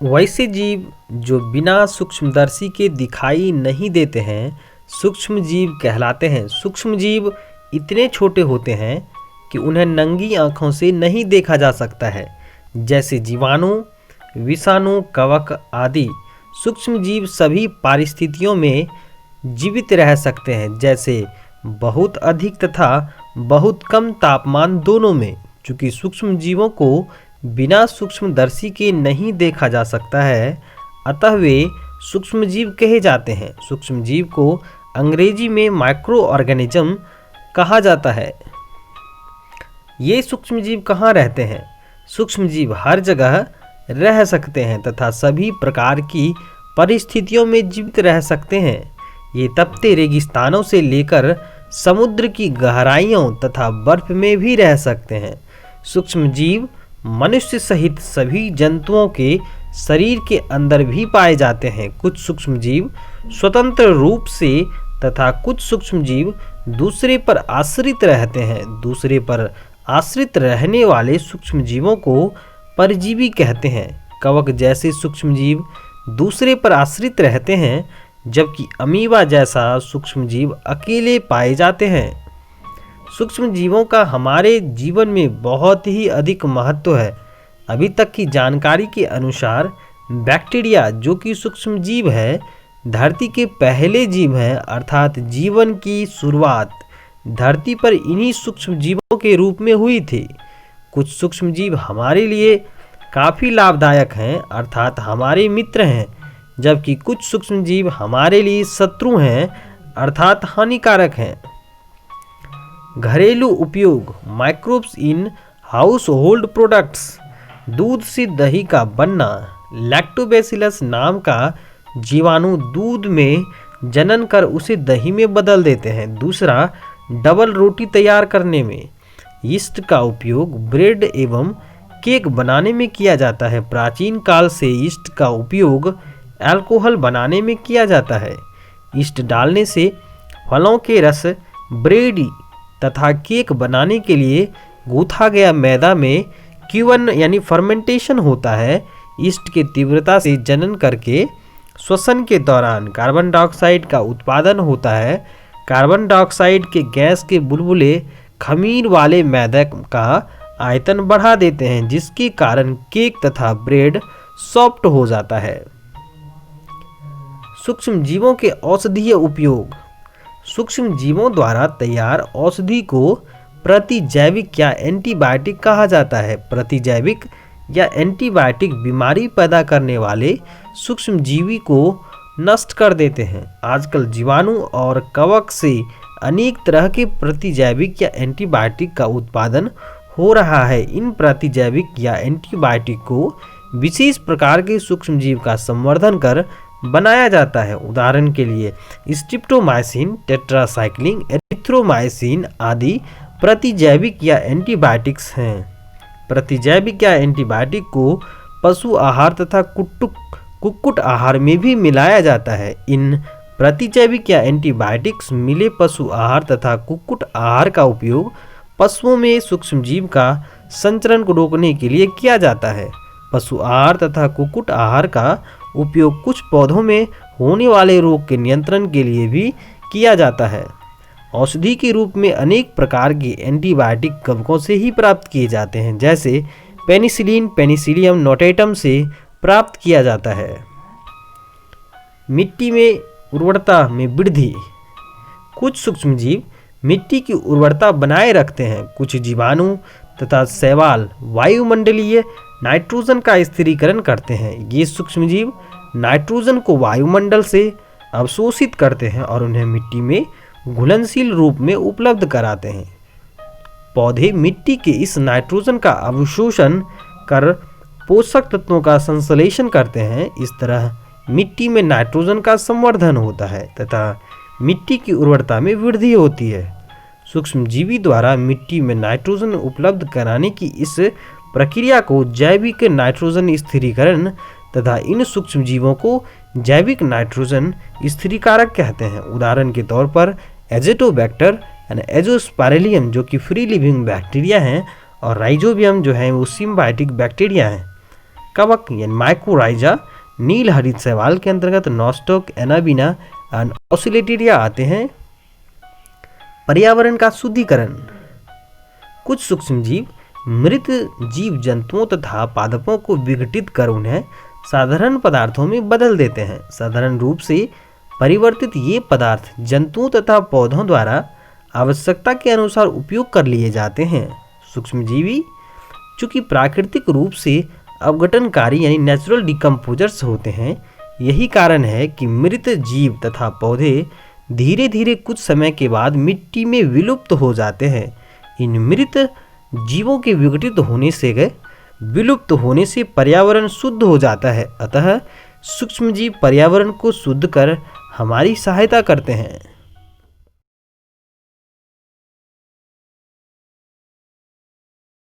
वैसे जीव जो बिना सूक्ष्मदर्शी के दिखाई नहीं देते हैं सूक्ष्म जीव कहलाते हैं। सूक्ष्म जीव इतने छोटे होते हैं कि उन्हें नंगी आंखों से नहीं देखा जा सकता है। जैसे जीवाणु, विषाणु, कवक आदि सूक्ष्म जीव सभी परिस्थितियों में जीवित रह सकते हैं, जैसे बहुत अधिक तथा बहुत कम तापमान दोनों में। चूँकि सूक्ष्म जीवों को बिना सूक्ष्मदर्शी के नहीं देखा जा सकता है, अतः वे सूक्ष्म जीव कहे जाते हैं। सूक्ष्म जीव को अंग्रेजी में माइक्रो ऑर्गेनिज्म कहा जाता है। ये सूक्ष्म जीव कहाँ रहते हैं? सूक्ष्म जीव हर जगह रह सकते हैं तथा सभी प्रकार की परिस्थितियों में जीवित रह सकते हैं। ये तपते रेगिस्तानों से लेकर समुद्र की गहराइयों तथा बर्फ में भी रह सकते हैं। सूक्ष्म जीव मनुष्य सहित सभी जंतुओं के शरीर के अंदर भी पाए जाते हैं। कुछ सूक्ष्म जीव स्वतंत्र रूप से तथा कुछ सूक्ष्म जीव दूसरे पर आश्रित रहते हैं। दूसरे पर आश्रित रहने वाले सूक्ष्म जीवों को परजीवी कहते हैं। कवक जैसे सूक्ष्म जीव दूसरे पर आश्रित रहते हैं, जबकि अमीबा जैसा सूक्ष्म जीव अकेले पाए जाते हैं। सूक्ष्म जीवों का हमारे जीवन में बहुत ही अधिक महत्व है। अभी तक की जानकारी के अनुसार बैक्टीरिया, जो कि सूक्ष्म जीव है, धरती के पहले जीव हैं, अर्थात जीवन की शुरुआत धरती पर इन्हीं सूक्ष्म जीवों के रूप में हुई थी। कुछ सूक्ष्म जीव हमारे लिए काफ़ी लाभदायक हैं, अर्थात हमारे मित्र हैं, जबकि कुछ सूक्ष्म जीव हमारे लिए शत्रु हैं, अर्थात हानिकारक हैं। घरेलू उपयोग, microbes in house hold products. दूध से दही का बनना। लैक्टोबैसिलस नाम का जीवाणु दूध में जनन कर उसे दही में बदल देते हैं। दूसरा, डबल रोटी तैयार करने में। यीस्ट का उपयोग ब्रेड एवं केक बनाने में किया जाता है। प्राचीन काल से यीस्ट का उपयोग अल्कोहल बनाने में किया जाता है। यीस्ट डालने से फलों के रस, ब्रेड तथा केक बनाने के लिए गूथा गया मैदा में क्यूवन यानी फर्मेंटेशन होता है। यीस्ट की तीव्रता से जनन करके श्वसन के दौरान कार्बन डाइऑक्साइड का उत्पादन होता है। कार्बन डाइऑक्साइड के गैस के बुलबुले खमीर वाले मैदे का आयतन बढ़ा देते हैं, जिसके कारण केक तथा ब्रेड सॉफ्ट हो जाता है। सूक्ष्म जीवों के औषधीय उपयोग। सूक्ष्म जीवों द्वारा तैयार औषधि को प्रतिजैविक या एंटीबायोटिक कहा जाता है। प्रतिजैविक या एंटीबायोटिक बीमारी पैदा करने वाले सूक्ष्म जीवी को नष्ट कर देते हैं। आजकल जीवाणु और कवक से अनेक तरह के प्रतिजैविक या एंटीबायोटिक का उत्पादन हो रहा है। इन प्रतिजैविक या एंटीबायोटिक को विशेष प्रकार के सूक्ष्म जीव का संवर्धन कर बनाया जाता है। उदाहरण के लिए स्ट्रिप्टोमाइसिन, टेट्रासाइक्लिन, एरिथ्रोमाइसिन आदि प्रतिजैविक या एंटीबायोटिक्स हैं। प्रतिजैविक या एंटीबायोटिक को पशु आहार तथा कुक्कुट आहार में भी मिलाया जाता है। इन प्रतिजैविक या एंटीबायोटिक्स मिले पशु आहार तथा कुक्कुट आहार का उपयोग पशुओं में सूक्ष्म जीव का संचरण को रोकने के लिए किया जाता है। पशु आहार तथा कुक्कुट आहार का उपयोग कुछ पौधों में होने वाले रोग के नियंत्रण के लिए भी किया जाता है। औषधि के रूप में अनेक प्रकार के एंटीबायोटिक कवकों से ही प्राप्त किए जाते हैं, जैसे पेनिसिलिन पेनिसिलियम नोटेटम से प्राप्त किया जाता है। मिट्टी में उर्वरता में वृद्धि। कुछ सूक्ष्म जीव मिट्टी की उर्वरता बनाए रखते हैं। कुछ जीवाणु तथा शैवाल वायुमंडलीय नाइट्रोजन का स्थिरीकरण करते हैं। ये सूक्ष्म जीव नाइट्रोजन को वायुमंडल से अवशोषित करते हैं और उन्हें मिट्टी में घुलनशील रूप में उपलब्ध कराते हैं। पौधे मिट्टी के इस नाइट्रोजन का अवशोषण कर पोषक तत्वों का संश्लेषण करते हैं। इस तरह मिट्टी में नाइट्रोजन का संवर्धन होता है तथा मिट्टी की उर्वरता में वृद्धि होती है। सूक्ष्म जीवी द्वारा मिट्टी में नाइट्रोजन उपलब्ध कराने की इस प्रक्रिया को जैविक नाइट्रोजन स्थिरीकरण तथा इन सूक्ष्म जीवों को जैविक नाइट्रोजन स्थिरीकारक कहते हैं। उदाहरण के तौर पर एजेटोबैक्टर यानी एजोस्पाइरलियम जो कि फ्री लिविंग बैक्टीरिया हैं और राइजोबियम जो है वो सिम्बायोटिक बैक्टीरिया हैं। कवक यानी माइकोराइजा, नील हरित शैवाल के अंतर्गत नॉस्टॉक, एनाबीना एंड ऑसिलेटेरिया आते हैं। पर्यावरण का शुद्धिकरण। कुछ सूक्ष्मजीव मृत जीव जंतुओं तथा पादपों को विघटित कर उन्हें साधारण पदार्थों में बदल देते हैं। साधारण रूप से परिवर्तित ये पदार्थ जंतुओं तथा पौधों द्वारा आवश्यकता के अनुसार उपयोग कर लिए जाते हैं। सूक्ष्मजीवी चूँकि प्राकृतिक रूप से अवघटनकारी यानी नेचुरल डिकम्पोजर्स होते हैं, यही कारण है कि मृत जीव तथा पौधे धीरे धीरे कुछ समय के बाद मिट्टी में विलुप्त हो जाते हैं। इन मृत जीवों के विलुप्त होने से पर्यावरण शुद्ध हो जाता है। अतः सूक्ष्मजीव पर्यावरण को शुद्ध कर हमारी सहायता करते हैं।